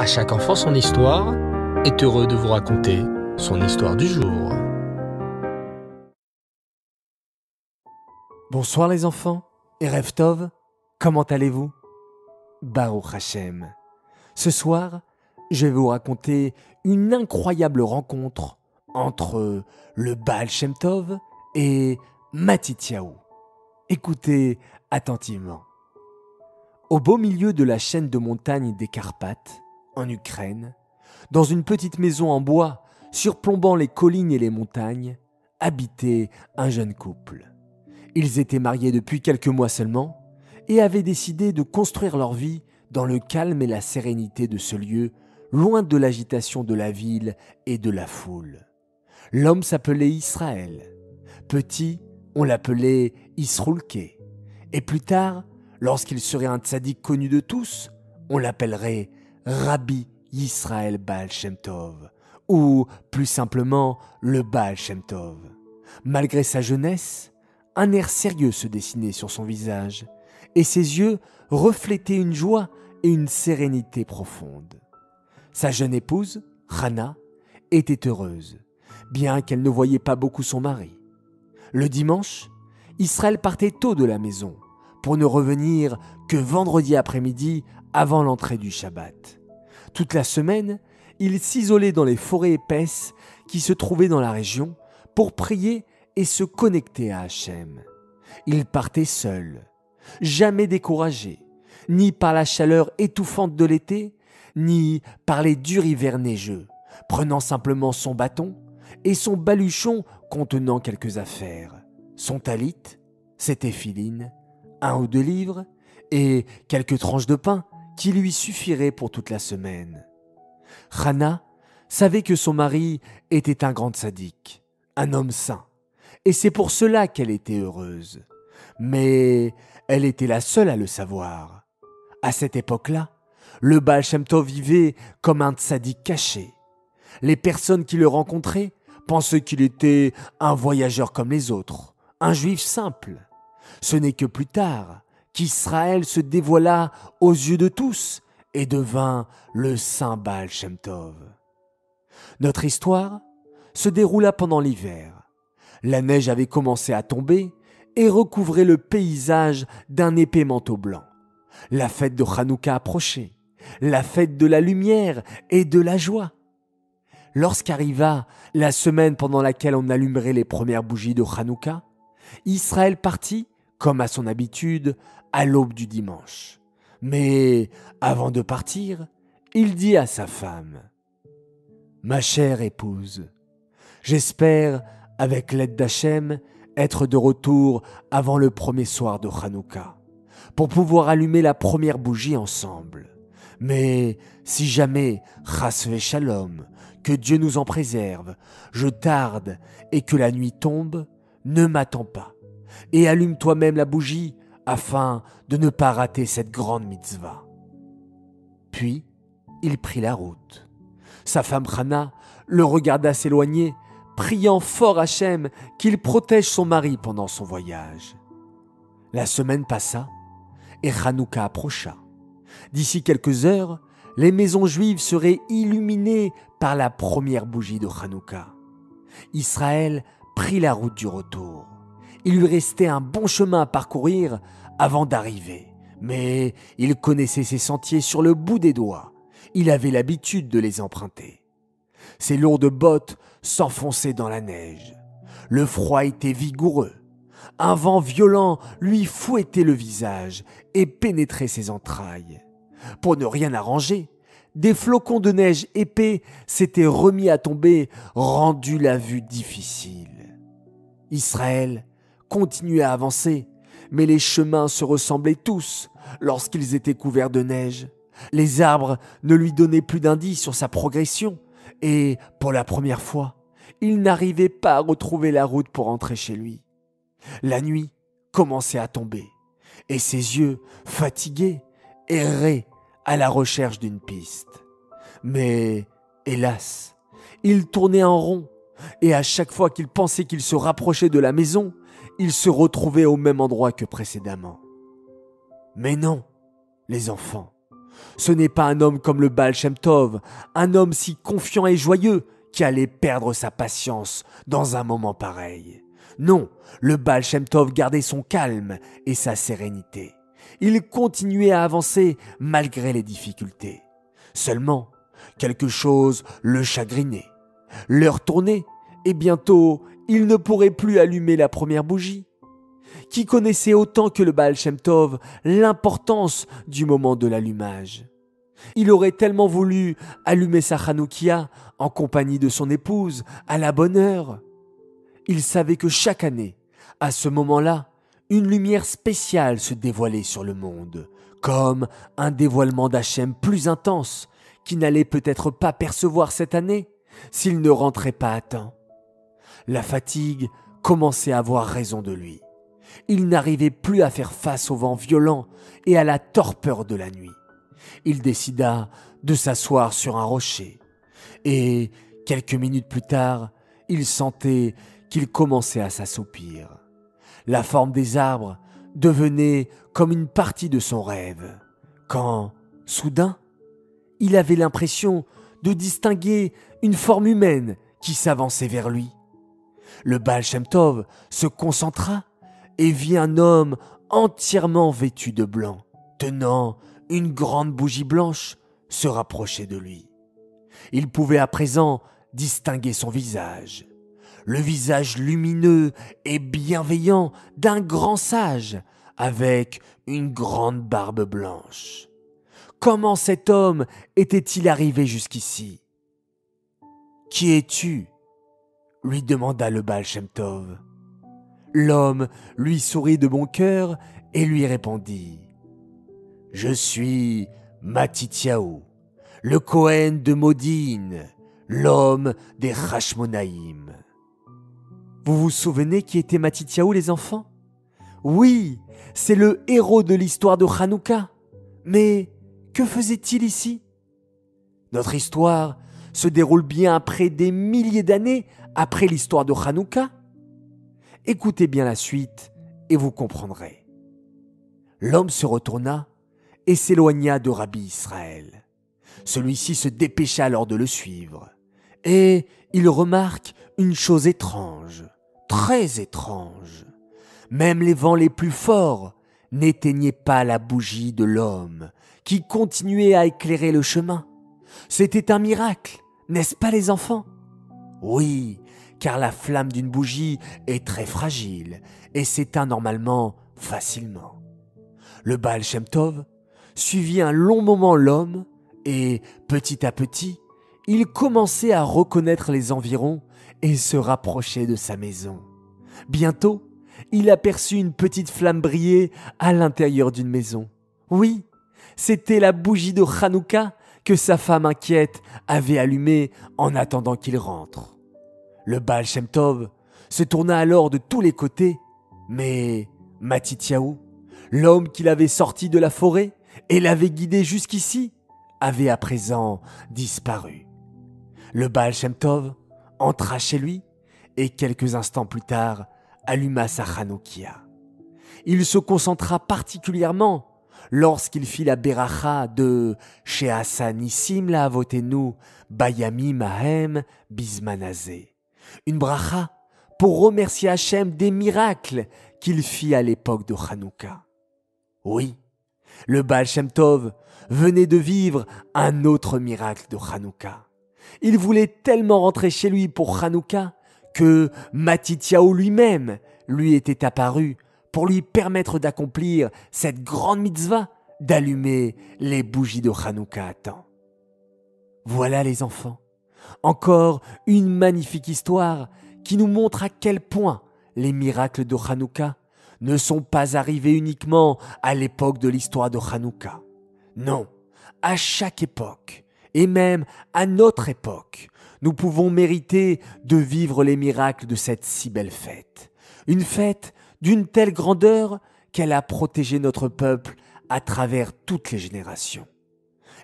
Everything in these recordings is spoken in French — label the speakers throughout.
Speaker 1: À chaque enfant son histoire est heureux de vous raconter son histoire du jour.
Speaker 2: Bonsoir les enfants, Erev Tov, comment allez-vous? Baruch Hashem. Ce soir, je vais vous raconter une incroyable rencontre entre le Baal Shem Tov et Matityahu. Écoutez attentivement. Au beau milieu de la chaîne de montagnes des Carpates, en Ukraine, dans une petite maison en bois surplombant les collines et les montagnes, habitait un jeune couple. Ils étaient mariés depuis quelques mois seulement et avaient décidé de construire leur vie dans le calme et la sérénité de ce lieu, loin de l'agitation de la ville et de la foule. L'homme s'appelait Israël. Petit, on l'appelait Isroulke. Et plus tard, lorsqu'il serait un tzaddik connu de tous, on l'appellerait Rabbi Yisrael Baal Shem Tov, ou plus simplement le Baal Shem Tov. Malgré sa jeunesse, un air sérieux se dessinait sur son visage, et ses yeux reflétaient une joie et une sérénité profonde. Sa jeune épouse, Hana, était heureuse, bien qu'elle ne voyait pas beaucoup son mari. Le dimanche, Israël partait tôt de la maison, pour ne revenir que vendredi après-midi avant l'entrée du Shabbat. Toute la semaine, il s'isolait dans les forêts épaisses qui se trouvaient dans la région pour prier et se connecter à Hachem. Il partait seul, jamais découragé, ni par la chaleur étouffante de l'été, ni par les durs hivers neigeux, prenant simplement son bâton et son baluchon contenant quelques affaires, son talit, ses téphilines, 1 ou 2 livres et quelques tranches de pain qui lui suffiraient pour toute la semaine. Hana savait que son mari était un grand tzaddik, un homme saint, et c'est pour cela qu'elle était heureuse. Mais elle était la seule à le savoir. À cette époque-là, le Baal Shem Tov vivait comme un tzaddik caché. Les personnes qui le rencontraient pensaient qu'il était un voyageur comme les autres, un juif simple. Ce n'est que plus tard qu'Israël se dévoila aux yeux de tous et devint le saint Baal Shem Tov. Notre histoire se déroula pendant l'hiver. La neige avait commencé à tomber et recouvrait le paysage d'un épais manteau blanc. La fête de Hanouka approchait, la fête de la lumière et de la joie. Lorsqu'arriva la semaine pendant laquelle on allumerait les premières bougies de Hanouka, Israël partit, comme à son habitude, à l'aube du dimanche. Mais avant de partir, il dit à sa femme : « Ma chère épouse, j'espère, avec l'aide d'Hachem, être de retour avant le premier soir de Hanouka, pour pouvoir allumer la première bougie ensemble. Mais si jamais, chas v'shalom, que Dieu nous en préserve, je tarde et que la nuit tombe, ne m'attends pas, et allume toi-même la bougie afin de ne pas rater cette grande mitzvah. » Puis, il prit la route. Sa femme Hana le regarda s'éloigner, priant fort Hachem qu'il protège son mari pendant son voyage. La semaine passa et Hanouka approcha. D'ici quelques heures, les maisons juives seraient illuminées par la première bougie de Hanouka. Israël prit la route du retour. Il lui restait un bon chemin à parcourir avant d'arriver, mais il connaissait ses sentiers sur le bout des doigts. Il avait l'habitude de les emprunter. Ses lourdes bottes s'enfonçaient dans la neige. Le froid était vigoureux. Un vent violent lui fouettait le visage et pénétrait ses entrailles. Pour ne rien arranger, des flocons de neige épais s'étaient remis à tomber, rendu la vue difficile. Israël continuait à avancer, mais les chemins se ressemblaient tous lorsqu'ils étaient couverts de neige. Les arbres ne lui donnaient plus d'indices sur sa progression et, pour la première fois, il n'arrivait pas à retrouver la route pour rentrer chez lui. La nuit commençait à tomber et ses yeux, fatigués, erraient à la recherche d'une piste. Mais, hélas, il tournait en rond et à chaque fois qu'il pensait qu'il se rapprochait de la maison, il se retrouvait au même endroit que précédemment. Mais non, les enfants, Ce n'est pas un homme comme le Baal Shem Tov, un homme si confiant et joyeux qui allait perdre sa patience dans un moment pareil. Non, le Baal Shem Tov gardait son calme et sa sérénité. Il continuait à avancer malgré les difficultés. Seulement, quelque chose le chagrinait. L'heure tournait et bientôt, il ne pourrait plus allumer la première bougie. Qui connaissait autant que le Baal Shem Tov l'importance du moment de l'allumage? Il aurait tellement voulu allumer sa Hanoukia en compagnie de son épouse à la bonne heure. Il savait que chaque année, à ce moment-là, une lumière spéciale se dévoilait sur le monde, comme un dévoilement d'Hachem plus intense qu'il n'allait peut-être pas percevoir cette année s'il ne rentrait pas à temps. La fatigue commençait à avoir raison de lui. Il n'arrivait plus à faire face au vent violent et à la torpeur de la nuit. Il décida de s'asseoir sur un rocher et, quelques minutes plus tard, il sentait qu'il commençait à s'assoupir. La forme des arbres devenait comme une partie de son rêve, quand, soudain, il avait l'impression de distinguer une forme humaine qui s'avançait vers lui. Le Baal Shem Tov se concentra et vit un homme entièrement vêtu de blanc, tenant une grande bougie blanche, se rapprocher de lui. Il pouvait à présent distinguer son visage, le visage lumineux et bienveillant d'un grand sage avec une grande barbe blanche. Comment cet homme était-il arrivé jusqu'ici? « Qui es-tu » lui demanda le Baal Shem Tov. L'homme lui sourit de bon cœur et lui répondit « Je suis Matityahu, le Kohen de Modine, l'homme des Hashmonaïm. » Vous vous souvenez qui était Matityahu, les enfants? Oui, c'est le héros de l'histoire de Hanouka. Mais que faisait-il ici? Notre histoire se déroule bien après des milliers d'années après l'histoire de Hanouka. Écoutez bien la suite et vous comprendrez. L'homme se retourna et s'éloigna de Rabbi Israël. Celui-ci se dépêcha alors de le suivre. Et il remarque une chose étrange, très étrange. Même les vents les plus forts n'éteignaient pas la bougie de l'homme qui continuait à éclairer le chemin. C'était un miracle, n'est-ce pas les enfants? Oui, car la flamme d'une bougie est très fragile et s'éteint normalement facilement. Le Baal Shem Tov suivit un long moment l'homme et, petit à petit, il commençait à reconnaître les environs et se rapprochait de sa maison. Bientôt, il aperçut une petite flamme briller à l'intérieur d'une maison. Oui, c'était la bougie de Hanouka que sa femme inquiète avait allumée en attendant qu'il rentre. Le Baal Shem Tov se tourna alors de tous les côtés, mais Matityahu, l'homme qu'il avait sorti de la forêt et l'avait guidé jusqu'ici, avait à présent disparu. Le Baal Shem Tov entra chez lui et quelques instants plus tard alluma sa Hanoukia. Il se concentra particulièrement lorsqu'il fit la beracha de She'asa Nissim La'avotenu Bayamim Hahem Bizmanazé, une bracha pour remercier Hachem des miracles qu'il fit à l'époque de Hanouka. Oui, le Baal Shem Tov venait de vivre un autre miracle de Hanouka. Il voulait tellement rentrer chez lui pour Hanouka que Matityahu lui-même lui était apparu pour lui permettre d'accomplir cette grande mitzvah d'allumer les bougies de Hanouka à temps. Voilà les enfants, encore une magnifique histoire qui nous montre à quel point les miracles de Hanouka ne sont pas arrivés uniquement à l'époque de l'histoire de Hanouka. Non, à chaque époque, et même à notre époque, nous pouvons mériter de vivre les miracles de cette si belle fête. Une fête d'une telle grandeur qu'elle a protégé notre peuple à travers toutes les générations.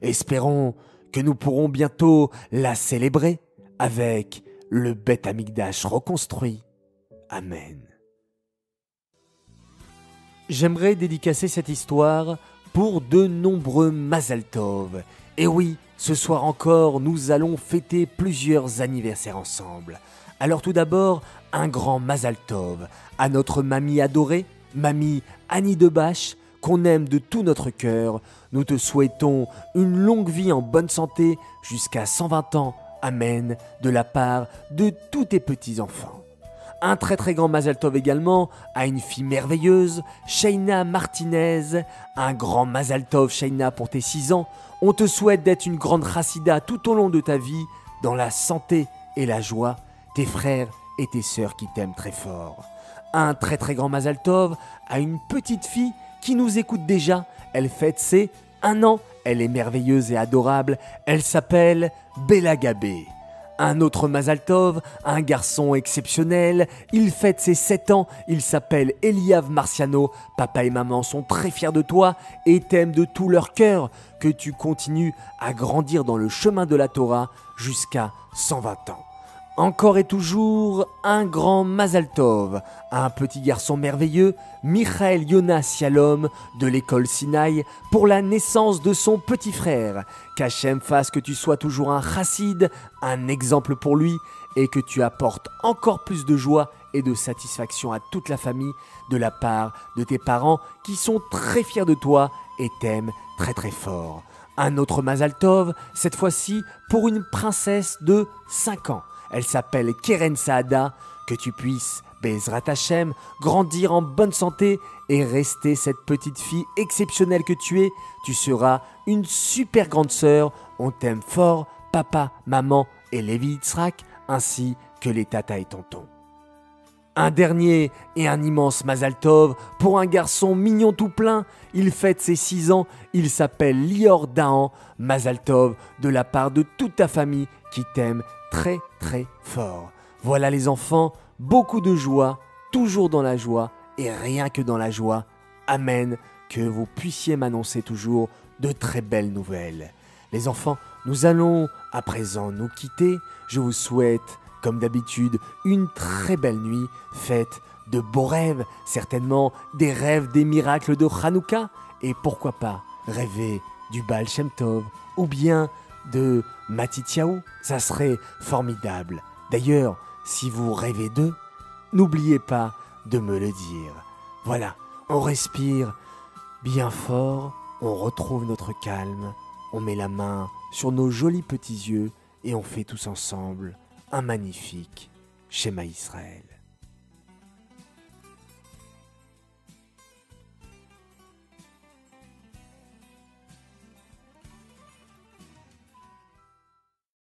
Speaker 2: Espérons que nous pourrons bientôt la célébrer avec le Beth Amikdash reconstruit. Amen. J'aimerais dédicacer cette histoire pour de nombreux Mazal Tov. Et oui, ce soir encore, nous allons fêter plusieurs anniversaires ensemble. Alors tout d'abord, un grand Mazal Tov à notre mamie adorée, mamie Annie Debache, qu'on aime de tout notre cœur. Nous te souhaitons une longue vie en bonne santé jusqu'à 120 ans. Amen, de la part de tous tes petits-enfants. Un très grand Mazal Tov également à une fille merveilleuse, Shaina Martinez. Un grand Mazal Tov, Shaina, pour tes 6 ans. On te souhaite d'être une grande chassida tout au long de ta vie, dans la santé et la joie. Tes frères et tes sœurs qui t'aiment très fort. Un très grand Mazal Tov à une petite fille qui nous écoute déjà. Elle fête ses 1 an. Elle est merveilleuse et adorable. Elle s'appelle Bella Gabé. Un autre Mazal Tov, un garçon exceptionnel. Il fête ses 7 ans. Il s'appelle Eliav Marciano. Papa et maman sont très fiers de toi et t'aiment de tout leur cœur. Que tu continues à grandir dans le chemin de la Torah jusqu'à 120 ans. Encore et toujours, un grand Mazal Tov, un petit garçon merveilleux, Michael Yona Sialom, de l'école Sinaï, pour la naissance de son petit frère. Qu'Hachem fasse que tu sois toujours un chassid, un exemple pour lui, et que tu apportes encore plus de joie et de satisfaction à toute la famille de la part de tes parents qui sont très fiers de toi et t'aiment très fort. Un autre Mazal Tov, cette fois-ci pour une princesse de 5 ans. Elle s'appelle Keren Saada, que tu puisses, Bezrat Hashem, grandir en bonne santé et rester cette petite fille exceptionnelle que tu es. Tu seras une super grande sœur, on t'aime fort, papa, maman et Lévi Yitzhak, ainsi que les tatas et tontons. Un dernier et un immense Mazal Tov pour un garçon mignon tout plein. Il fête ses 6 ans, il s'appelle Lior Dahan. Mazal Tov de la part de toute ta famille qui t'aime très fort. Voilà les enfants, beaucoup de joie, toujours dans la joie et rien que dans la joie. Amen, que vous puissiez m'annoncer toujours de très belles nouvelles. Les enfants, nous allons à présent nous quitter. Je vous souhaite, comme d'habitude, une très belle nuit, faite de beaux rêves, certainement des rêves des miracles de Hanouka, et pourquoi pas rêver du Baal Shem Tov, ou bien de Matityahu, ça serait formidable. D'ailleurs, si vous rêvez d'eux, n'oubliez pas de me le dire. Voilà, on respire bien fort, on retrouve notre calme, on met la main sur nos jolis petits yeux et on fait tous ensemble un magnifique Shema Israël.